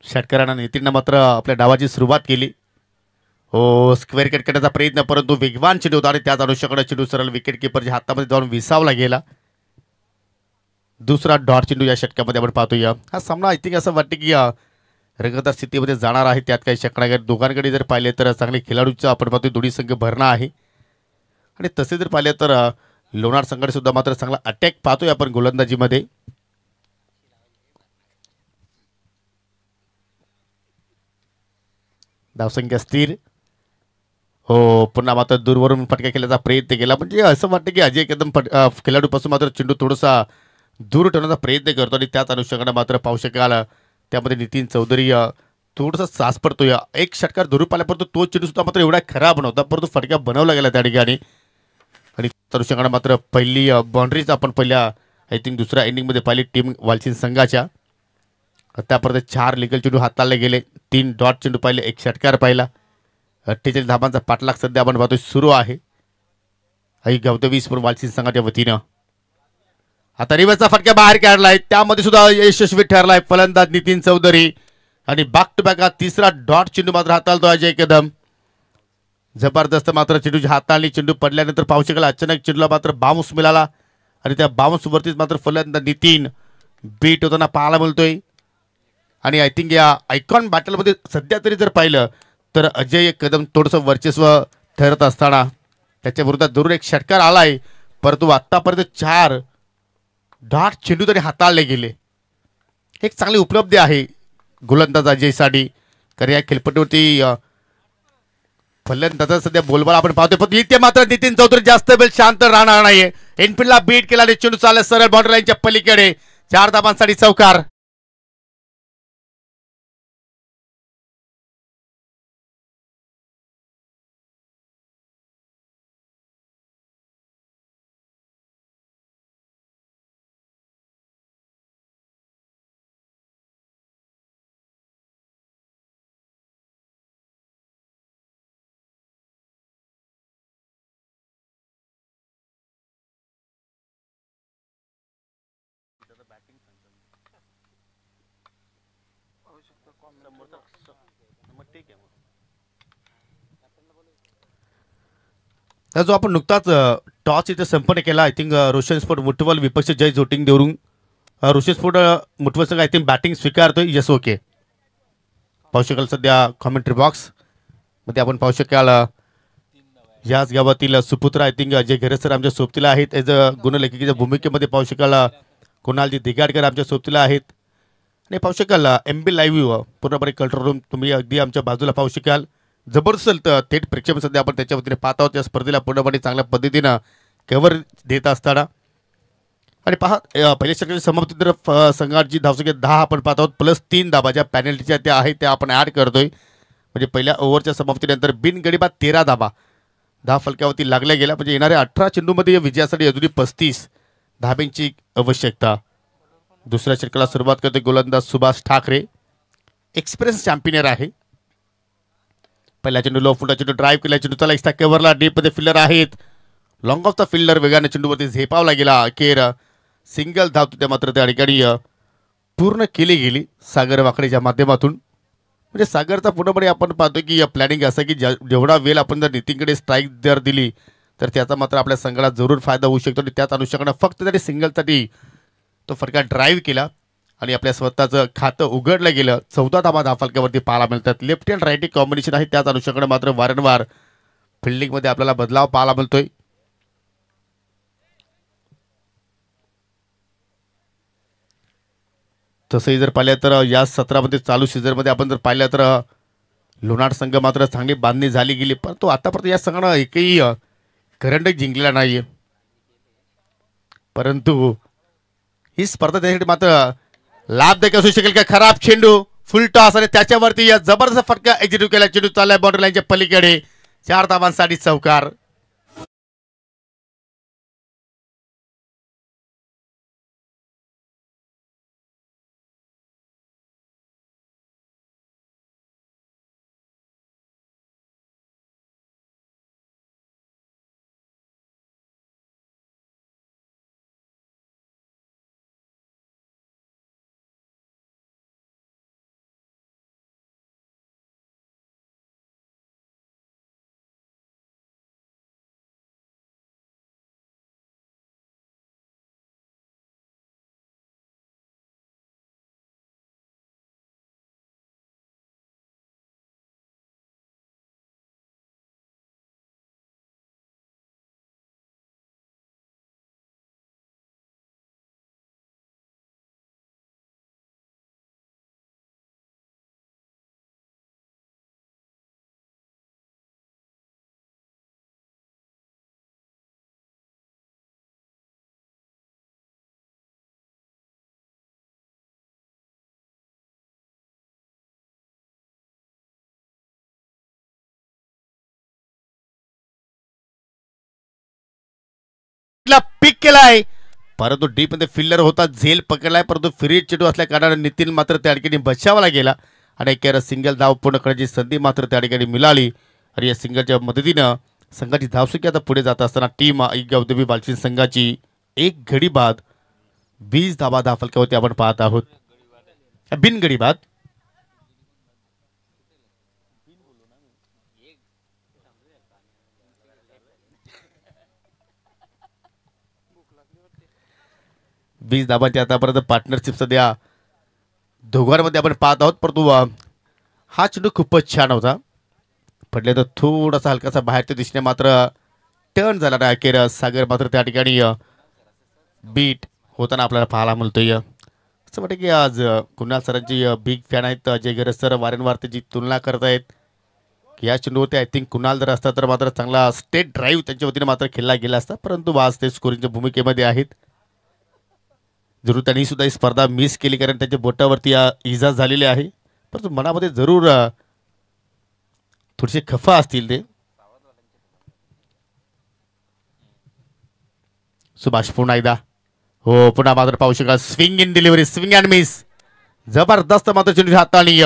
षटकारानं नितीननं मात्र आपल्या डावाची सुरुवात केली. हो स्क्वेअर कट करण्याचा प्रयत्न, परंतु वेगवान चेंडू होता आणि त्याच अनुषंगाने चेंडू सरळ विकेट किपरच्या हातामध्ये जाऊन विसावला गेला. दुसरा डॉट चेंडू या षटकामध्ये आपण पाहतोय. हा सामना आय थिंक असं वाटतं की रंगतदार स्थितीमध्ये जाणार आहे. त्यात काही शकणार. दोघांकडे जर पाहिले तर चांगले खेळाडूचं आपण पाहतोय दोन्ही संघ भरणा आहे. आणि तसे जर पाहिले तर लोणार संघाने सुद्धा मात्र चांगला अटॅक पाहतोय आपण गोलंदाजीमध्ये. धावसंख्या स्थिर. हो, पुन्हा मात्र दूरवरून फटका खेळण्याचा प्रयत्न केला. म्हणजे असं वाटतं की अजय कदम खेळाडूपासून मात्र चेंडू थोडासा दूर ठेवण्याचा प्रयत्न करतो आणि त्याच अनुषंगाने मात्र पाहू शकाल त्यामध्ये नितीन चौधरी थोडासा सास पडतो. या एक षटकार दुरून आल्यापर्यंत तो चेंडू सुद्धा मात्र एवढा खराब नव्हता, परंतु फटका बनवला गेला त्या ठिकाणी. आणि त्या अनुषंगाने मात्र पहिली बाउंड्रीज आपण पहिल्या आय थिंक दुसऱ्या इनिंगमध्ये पाहिली टीम वालचिंद संघाच्या. त्यापर्यंत 4 लिगल चेंडू हाताळले गेले, 3 डॉट चेंडू पाहिले, 1 षटकार पाहिला. 48 धाबांचा पाठलाग सध्या आपण पाहतोय सुरू आहे आई गवतवीस पण वालचिंद संघाच्या वतीनं. आता रिव्हर्सचा फटका बाहेर काढलाय, त्यामध्ये सुद्धा यशस्वी ठरलाय फलंदाज नितीन चौधरी. आणि बॅक टू बॅक हा तिसरा डॉट चेंडू मात्र हाताळतो अजय कदम. जबरदस्त मात्र चेंडूची हाताळणी. चेंडू पडल्यानंतर पाहू शकाल अचानक चेंडूला मात्र बाउन्स मिळाला आणि त्या बाउन्स वरतीच मात्र फलंदाज नितीन बीट होताना पाहायला मिळतोय. आणि आय थिंक या आयकॉन बॅटलमध्ये सध्या तरी जर पाहिलं तर अजय कदम थोडंसं वर्चस्व ठरत असताना त्याच्या विरोधात जरूर एक षटकार आलाय, परंतु आतापर्यंत 4 डॉट चेंडू तरी हाताळले गेले. एक चांगली उपलब्धी आहे गोलंदाज अजयसाठी. कारण या खेळपट्टीवरती फलंदाजा सध्या बोलबाला आपण पाहतोय, पण इथे मात्र नितीन चौधरी जास्त वेळ शांत राहणार नाहीये. इनफिल्डला बीट केला आणि चेंडू चालला सरळ बाउंड्री लाईनच्या पलीकडे. 4 धाबांसाठी चौकार. जो आपण नुकताच टॉस इथे संपन्न केला आय थिंक रोशन स्पोर्ट मुठवल विपक्ष जय जोटिंग देवरून रोशन स्पोर्ट मुठवल संघ आय थिंक बॅटिंग स्वीकारतोय. Yes okay. पाहू शकाल सध्या कॉमेंट्री बॉक्स मध्ये आपण पाहू शकाल याच गावातील सुपुत्र आय थिंक अजय घरेसर आमच्या सोबतीला आहेत. एज अ गुणलेखकीच्या भूमिकेमध्ये पाहू शकाल कुणालजी दिगाडकर आमच्या सोबतीला आहेत. आणि पाहू शकाल MB लाईव्ह पूर्णपणे कंट्रोल रूम तुम्ही अगदी आमच्या बाजूला पाहू शकाल. जबरदस्त थेट प्रेक्षेपण सध्या आपण त्याच्या वतीने पाहत आहोत. या स्पर्धेला पूर्णपणे चांगल्या पद्धतीनं कव्हर देत असताना. आणि पहा पहिल्या षटकाची समाप्ती तर संघाची धावसंख्या 10 आपण पाहत आहोत, +3 धाबा ज्या पॅनल्टीच्या त्या आहेत त्या आपण ॲड करतोय. म्हणजे पहिल्या ओव्हरच्या समाप्तीनंतर बिनगडीबाद 13 धाबा 10 फलक्यावरती लागल्या गेल्या. म्हणजे येणाऱ्या 18 चेंडूमध्ये विजयासाठी अजूनही 35 धाब्यांची आवश्यकता. दुसऱ्या षटकाला सुरुवात करते गोलंदाज सुभाष ठाकरे. एक्सपिरियन्स चॅम्पियनर आहे. पहिला चेंडू लो फुटा चेंडू ड्राईव्ह केला, चेंडू त्याला एक्स्ट्रा कव्हरला डीपमध्ये फिल्डर आहेत. लॉंग ऑफ द फिल्डर वेगाने चेंडूवरती झेपावला गेला. अखेर सिंगल धाव त्या मात्र त्या ठिकाणी पूर्ण केली गेली सागर वाकडेच्या माध्यमातून. म्हणजे सागरचा पूर्णपणे आपण पाहतो की या प्लॅनिंग असं की जेवढा वेळ आपण जर नितीनकडे स्ट्राईक जर दिली तर त्याचा मात्र आपल्या संघाला जरूर फायदा होऊ शकतो. आणि त्याच अनुषंगाने फक्त तरी सिंगलसाठी तो फटका ड्राईव्ह केला आणि आपल्या स्वतःचं खातं उघडलं गेलं. 14 धाबा 10 फलक्यावरती पाहायला मिळतात. लेफ्ट हँड राईट कॉम्बिनेशन आहे. त्याच अनुषंगाने मात्र वारंवार फिल्डिंगमध्ये आपल्याला बदलाव पाहायला मिळतोय. तसंही जर पाहिलं तर या सत्रामध्ये चालू सीझनमध्ये आपण जर पाहिलं तर लोणार संघ मात्र चांगली बांधणी झाली गेली, परंतु आतापर्यंत या संघानं एकही करंडक जिंकलेला नाहीये. परंतु ही स्पर्धा त्यासाठी मात्र लाभदायक असू शकेल का. खराब चेंडू फुल टॉस आणि त्याच्यावरती या जबरदस्त फटका एक्झिक्यूट केला. चेंडू चाललाय बाउंड्री लाईनच्या पलीकडे. 4 धावांसाठी चौकार. विकेटला पिक केलाय, परंतु डीप मध्ये फिल्डर होता, झेल पकडलाय, परंतु फ्री चेंडू असल्या कारणाने नितीन मात्र त्या ठिकाणी बचावाला गेला आणि एक सिंगल धाव पूर्ण करण्याची संधी मात्र त्या ठिकाणी मिळाली. आणि या सिंगलच्या मदतीनं संघाची धावसंख्या आता पुढे जात असताना टीम औद्योगिक बालचिन संघाची एक गडी बाद 20 धावा धाफलक्यावरती आपण पाहत आहोत. बिनगडी बाद. वीस धाबांची आतापर्यंत पार्टनरशिप सध्या दोघांमध्ये आपण पाहत आहोत, परंतु हा चेंडू खूपच छान होता, पडले तर थोडासा हलकासा बाहेरच्या दिशेने मात्र टर्न झाला नाही. अखेर सागर मात्र त्या ठिकाणी बीट होताना आपल्याला पाहायला मिळतोय. असं वाटतं की आज कुणाल सरांची बिग फॅन आहेत अजय गरज सर, वारंवार त्याची तुलना करत आहेत की या चेंडूवरती आय थिंक कुणाल जर असता तर मात्र चांगला स्टेट ड्राईव्ह त्यांच्या वतीने मात्र खेळला गेला असता, परंतु आज ते स्कोरिंगच्या भूमिकेमध्ये आहेत. जरूर त्यांनी सुद्धा ही स्पर्धा मिस केली कारण त्यांच्या बोटावरती इजा झालेली आहे, परंतु मनामध्ये जरूर थोडेसे खफा असतील ते. सुभाष पुन्हा एकदा, हो पुन्हा मात्र पाहू शकाल swing in delivery, swing and miss, जबरदस्त मात्र चेंडू हाताळणी,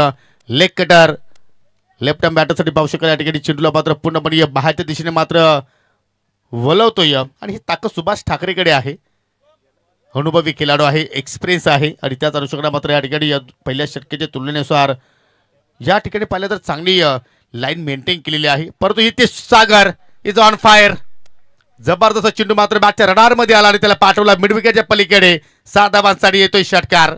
लेग कटर लेफ्ट हँड बॅटरसाठी पाहू शकाल. या ठिकाणी चेंडूला मात्र पूर्णपणे बाहेरच्या दिशेने मात्र वलवतोय आणि ही ताकद सुभाष ठाकरेकडे आहे. अनुभवी खेळाडू आहे, एक्सपिरियन्स आहे आणि त्याच अनुषंगाने मात्र या ठिकाणी पहिल्या षटकाच्या तुलनेनुसार या ठिकाणी पाहिलं तर चांगली लाईन मेंटेन केलेली आहे. परंतु इथे सागर इज ऑन फायर, जबरदस्त चेंडू मात्र बॅटच्या रडार मध्ये आला आणि त्याला पाठवला मिड विकेटच्या पलीकडे. 7 धावांसाठी येतोय षटकार.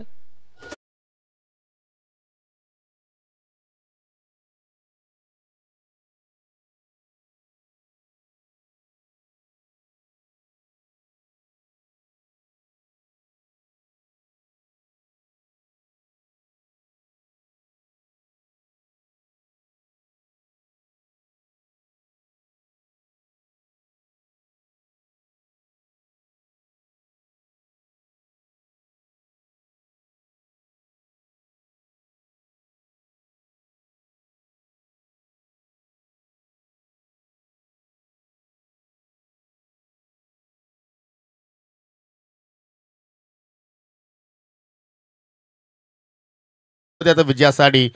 आता विजयासाठी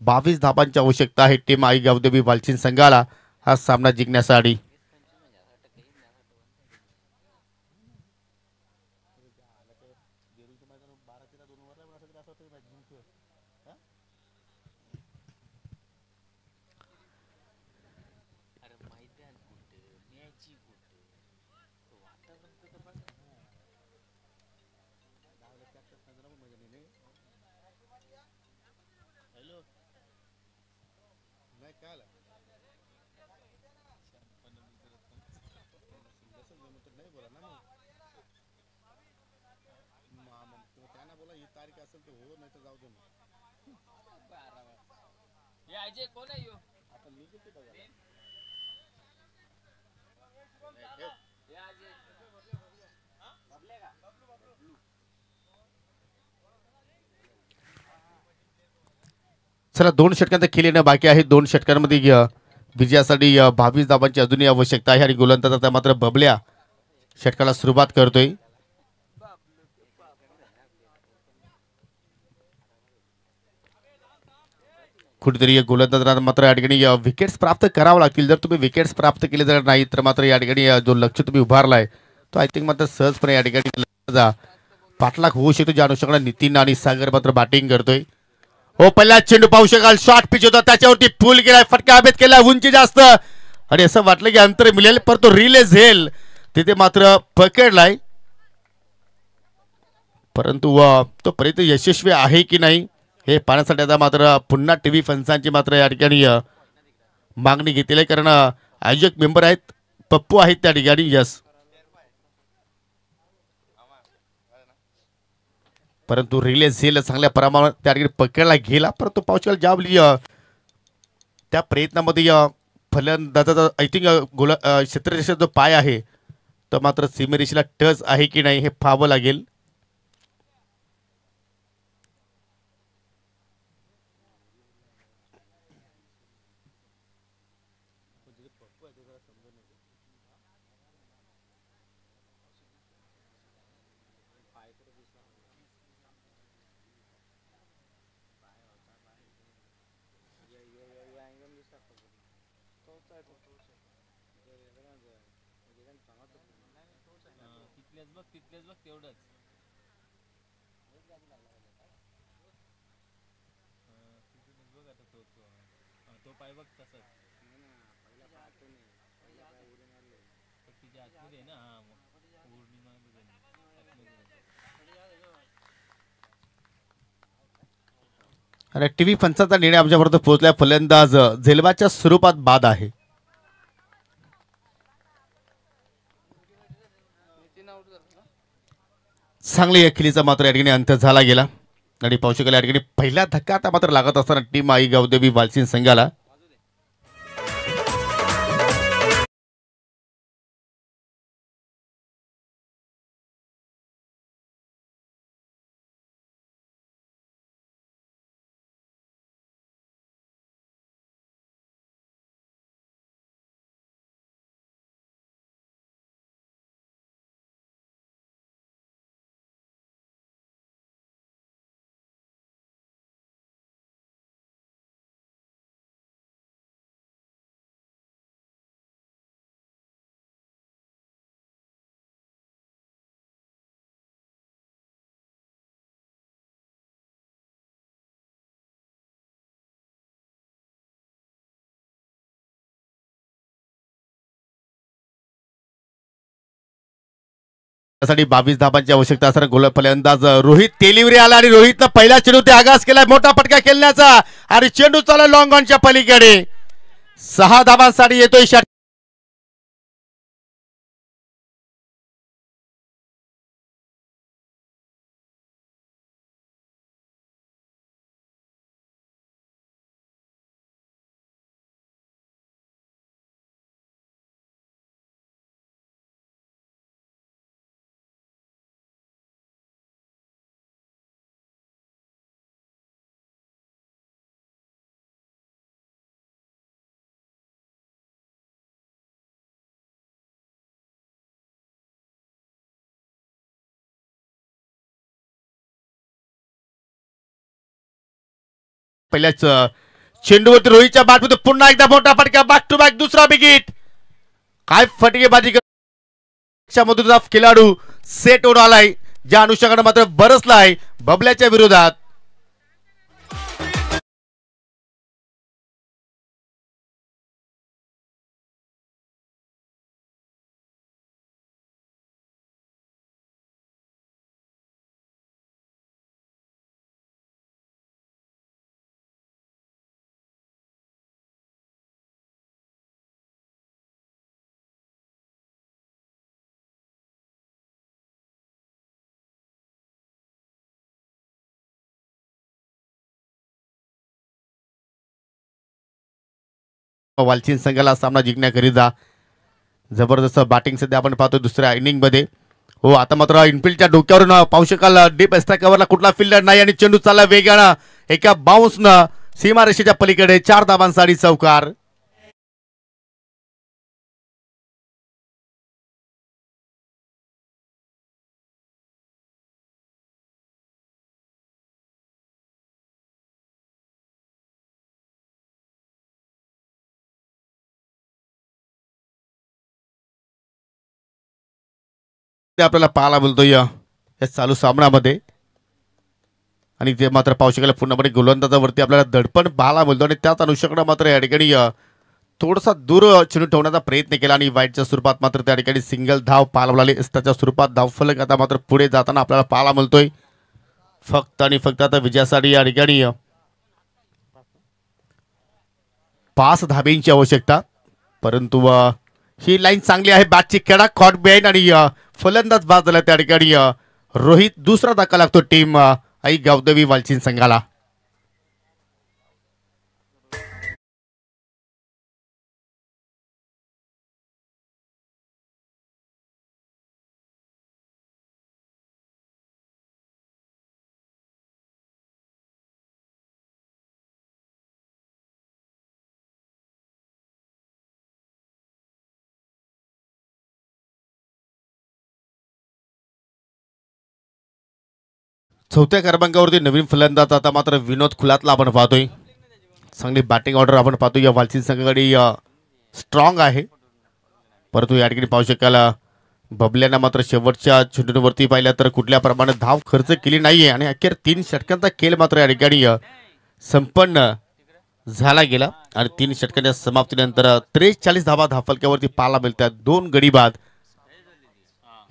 22 धाबांची आवश्यकता आहे टीम आई गावदेवी बालचिन संघाला हा सामना जिंकण्यासाठी. चला 2 षटकांचा खेळ येणं बाकी आहे. 2 षटकांमध्ये विजयासाठी 22 धाबांची अजूनही आवश्यकता आहे आणि गोलंदाज मात्र बबल्या षटकाला सुरुवात करतोय. कुठेतरी गोलंदाजांना मात्र या ठिकाणी विकेट्स प्राप्त करावं लागतील. जर तुम्ही विकेट्स प्राप्त केले जर नाही तर मात्र या ठिकाणी जो लक्ष तुम्ही उभारलाय तो आय थिंक मात्र सहजपणे या ठिकाणी पाठलाग होऊ शकतो. ज्या अनुषंगाने नितीन आणि सागर मात्र बॅटिंग करतोय. हो पहिला चेंडू पाहू शकाल, शॉर्ट पिच होता त्याच्यावरती पूल गेलाय, फटका हवेत केला, उंची जास्त आणि असं वाटलं की अंतर मिळेल परंतु रिले झेल तिथे मात्र पकडलाय, परंतु तो प्रयत्न यशस्वी आहे की नाही हे पाहण्यासाठी आता मात्र पुन्हा टीव्ही फन्सांची मात्र या ठिकाणी मागणी घेतलेली आहे. कारण आयोजक मेंबर आहेत, पप्पू आहेत त्या ठिकाणी. यस, परंतु रिले झेल चांगल्या प्रमाणात त्या ठिकाणी पकडला गेला, परंतु पावसाला ज्यावेळी त्या प्रयत्नामध्ये फलंदाजाचा आय थिंक क्षेत्ररेषेचा जो पाय आहे तो मात्र सीमेरेषेला टच आहे की नाही हे पाहावं लागेल. आणि टीव्ही पंचाचा निर्णय आमच्यापर्यंत पोहोचला. फलंदाज झेलबाच्या स्वरूपात बाद आहे. चांगली या खेळीचा मात्र या ठिकाणी अंत झाला गेला आणि पाहू शकाल या ठिकाणी पहिला धक्का आता मात्र लागत असताना टीम आई गावदेवी वालसिंग संघाला. त्यासाठी 22 धाबांची आवश्यकता असताना गोल फलंदाज रोहित तेलीवरी आला आणि रोहितनं पहिला चेंडू ते आगास केलाय मोठा फटका खेळण्याचा आणि चेंडू चालला लॉंग ऑनच्या पलीकडे. 6 धाबांसाठी येतोय षटकार. पहिल्याच चेंडूवरती रोहितच्या बॅटमध्ये पुन्हा एकदा मोठा फटका. बॅक टू बॅक दुसरा विकेट. काय फटकेबाजी मधून खेळाडू सेट होऊन आलाय ज्या अनुषंगाने मात्र बरसलाय बबल्याच्या विरोधात. वालचिन संघाला सामना जिंकण्याकरिता जबरदस्त बॅटिंग सध्या आपण पाहतो दुसऱ्या इनिंग मध्ये. हो आता मात्र इनफिल्डच्या डोक्यावरून पाहू शकाल डीप एक्स्ट्रा कव्हरला कुठला फिल्डर नाही आणि चेंडू चालला वेगानं एका बाउन्सनं सीमारेषेच्या पलीकडे. 4 धाबांसाठी चौकार. आपल्याला पाहायला मिळतोय या चालू सामन्यामध्ये आणि ते मात्र पाहू शकाल पूर्णपणे गोलंदाजावरती आपल्याला दडपण पाहायला मिळतो आणि त्याच अनुषंगाने मात्र या ठिकाणी थोडासा दूर चेंडू ठेवण्याचा प्रयत्न केला आणि वाईटच्या स्वरूपात मात्र त्या ठिकाणी सिंगल धाव पाहायला मिळाली. त्याच्या स्वरूपात धावफलक आता मात्र पुढे जाताना आपल्याला पाहायला मिळतोय. फक्त आणि फक्त आता विजयासाठी या ठिकाणी 5 धाब्यांची आवश्यकता. परंतु ही लाईन चांगली आहे. बॅटची कडा कॉट बेन आणि फलंदाज बाद झाला त्या ठिकाणी रोहित. दुसरा धक्का लागतो टीम आई गावदेवी वालचिन संघाला. चौथ्या क्रमांकावरती नवीन फलंदाज आता मात्र विनोद खुलातला आपण पाहतोय. चांगली बॅटिंग ऑर्डर आपण पाहतोय या वालचिन संघाकडे. स्ट्रॉंग आहे, परंतु या ठिकाणी पाहू शकाल बबल्यानं मात्र शेवटच्या चेंडूवरती पाहिलं तर कुठल्या प्रमाणे धाव खर्च केली नाहीये आणि अखेर 3 षटकांचा खेळ मात्र या ठिकाणी संपन्न झाला गेला आणि 3 षटकांच्या समाप्तीनंतर 43 धावा धावफलक्यावरती पाहायला मिळतात. 2 गडी बाद,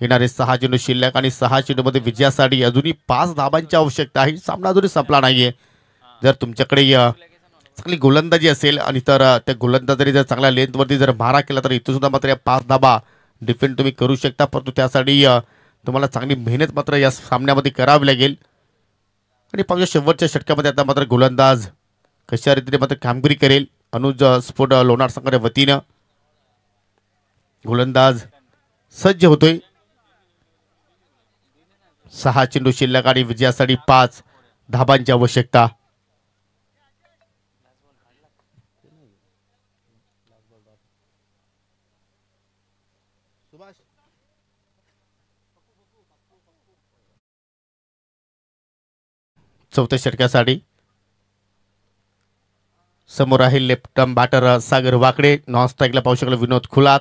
येणारे 6 चेंडू शिल्लक आणि 6 चेंडूमध्ये विजयासाठी अजूनही 5 धावांची आवश्यकता आहे. सामना अजूनही संपला नाहीये. जर तुमच्याकडे चांगली गोलंदाजी असेल आणि तर त्या गोलंदाजाने जर चांगल्या लेंथवरती जर मारा केला तर इथं सुद्धा मात्र या 5 धावा डिफेंड तुम्ही करू शकता, परंतु त्यासाठी तुम्हाला चांगली मेहनत मात्र या सामन्यामध्ये करावी लागेल. आणि पाहूया शेवटच्या षटकामध्ये आता मात्र गोलंदाज कशा रीतीने मात्र कामगिरी करेल. अनुज स्फोट लोणार संघाच्या वतीनं गोलंदाज सज्ज होतोय. 6 चेंडू शिल्लक आणि विजयासाठी 5 धाबांची आवश्यकता. चौथ्या षटकासाठी समोर आहे लेफ्ट आर्म बॅटर सागर वाकडे. नॉन स्ट्राईकला पाहू शकलो विनोद खुलात.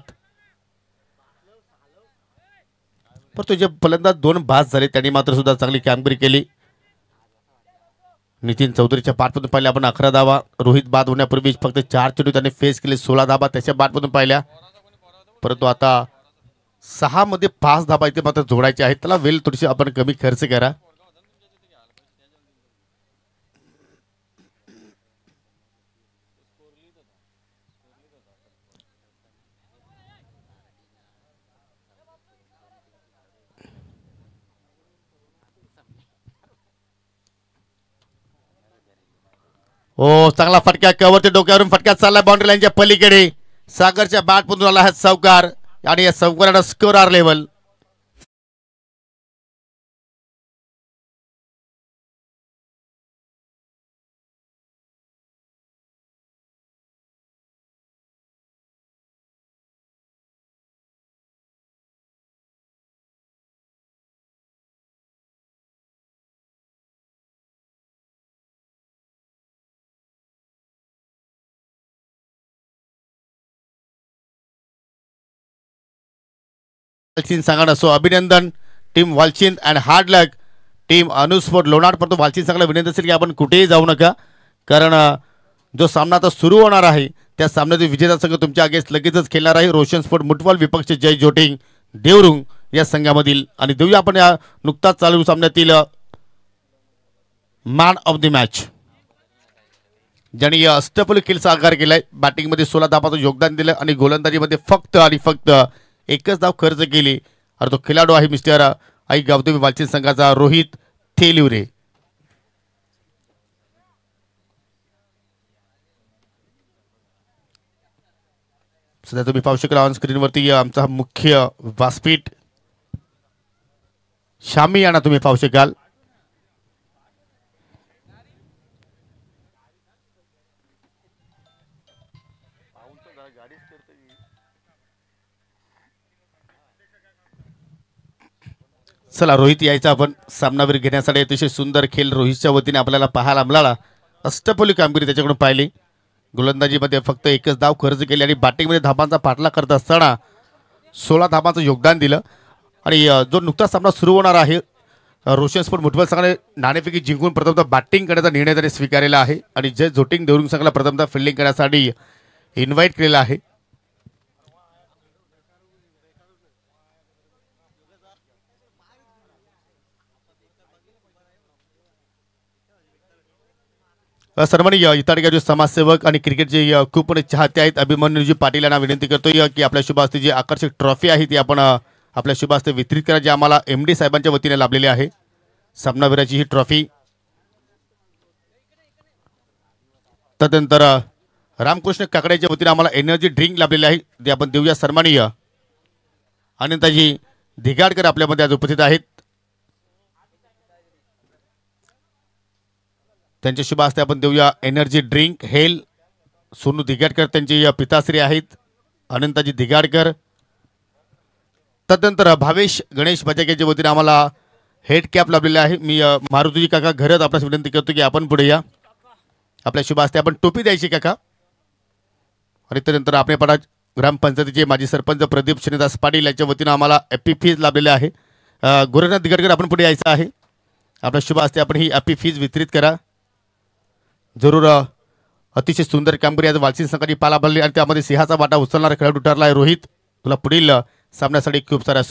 परंतु जे फलंदाज 2 बाद झाले त्यांनी मात्र सुद्धा चांगली कामगिरी केली. नितीन चौधरीच्या बॅटमधून पाहिल्या आपण 11 धावा. रोहित बाद होण्यापूर्वी फक्त 4 चेंडू त्याने फेस केले, 16 धावा त्याच्या बॅटमधून पाहिल्या. परंतु आता 6 मध्ये 5 धावा इथे मात्र जोडायचे आहेत. त्याला वेळ थोडीशी आपण कमी खर्च करा. ओ चांगला फटका कव्हरच्या डोक्यावरून फटका चालला बाउंड्री लाईनच्या पलीकडे. सागरच्या बॅटमधून आला हा चौकार आणि या चौकाराला स्कोअर लेवल. वालचिंद सांगा सो अभिनंदन team Walchand and hard luck team अनुस्फोट लोणार. परंतु वालचिंद सांगला विनंती असेल की आपण कुठेही जाऊ नका, कारण जो सामना आता सुरू होणार आहे त्या सामन्यातील विजेता संघ तुमच्या अगेन्स्ट लगेचच खेळणार आहे. रोशन स्पोर्ट मुटवाल विपक्ष जय जोटिंग देवरुंग या संघामधील. आणि देऊया आपण या नुकताच चालू सामन्यातील मॅन ऑफ द मॅच ज्यांनी अष्टपैलू खेळचा आकार केलाय. बॅटिंगमध्ये 16 धावांचं योगदान दिलं आणि गोलंदाजीमध्ये फक्त आणि फक्त 1च धाव खर्च केली. आणि तो खेळाडू आहे मिस्टर आई गावदेवी वालचिंद संघाचा रोहित थेलिवरे. सध्या तुम्ही पाहू शकाल ऑन स्क्रीनवरती आमचा मुख्य व्यासपीठ शामियाना तुम्ही पाहू शकाल. चला रोहित यायचा आपण सामनावीर घेण्यासाठी. अतिशय सुंदर खेळ रोहितच्या वतीने आपल्याला पाहायला मिळाला. अष्टपैलू कामगिरी त्याच्याकडून पाहिली. गोलंदाजीमध्ये फक्त 1च धाव खर्च केली आणि बॅटिंगमध्ये धाबांचा पाठलाग करत असताना 16 धाबांचं योगदान दिलं. आणि जो नुकताच सामना सुरू होणार आहे रोशन स्पोर्ट मुठबल संघाने नाणेफेकी जिंकून प्रथमतः बॅटिंग करण्याचा निर्णय त्याने स्वीकारलेला आहे आणि जय जोटिंग देवरुंग संघाला प्रथमतः फिल्डिंग करण्यासाठी इन्व्हाइट केलेलं आहे. सन्माननीय इतर ठिकाणी समाजसेवक आणि क्रिकेटचे खूप मोठे चाहते आहेत अभिमन्यूजी पाटील यांना विनंती करतोय की आपल्या शुभ हस्ते जी आकर्षक ट्रॉफी आहे ती आपण आपल्या शुभ हस्ते वितरित करा, जी आम्हाला MD साहेबांच्या वतीने लाभलेली आहे. सामनावीराची ही ट्रॉफी. तदनंतर रामकृष्ण काकड्याच्या वतीने आम्हाला एनर्जी ड्रिंक लाभलेली आहे, ती आपण देऊया. सन्माननीय अनंताजी धिगाडकर आपल्यामध्ये आज उपस्थित आहेत. त्यांच्या शुभ हस्ते आपण देऊया एनर्जी ड्रिंक. हेल सोनू धिगाडकर त्यांचे पिताश्री आहेत अनंताजी धिगाडकर. तदनंतर भावेश गणेश बजाकेच्या वतीने आम्हाला हेड कॅप लाभलेला आहे. मी मारुतीजी काका घरत आपल्यास विनंती करतो की आपण पुढे या. आपल्या शुभ हस्ते आपण टोपी द्यायची काका. आणि त्यानंतर आपल्या ग्रामपंचायतीचे माजी सरपंच प्रदीप श्रीनिवास पाटील यांच्या वतीनं आम्हाला ॲपी फीज लाभलेले आहे. गोरेनाथ दिगडकर आपण पुढे यायचं आहे. आपल्या शुभ असते आपण ही ॲपी फीज वितरित करा जरूर. अतिशय सुंदर कामगिरी आज वालसी संघाची पाला भरली आणि त्यामध्ये सिंहाचा वाटा उचलणारा खेळाडू ठरला आहे रोहित. तुला पुढील सामन्यासाठी खूप साऱ्या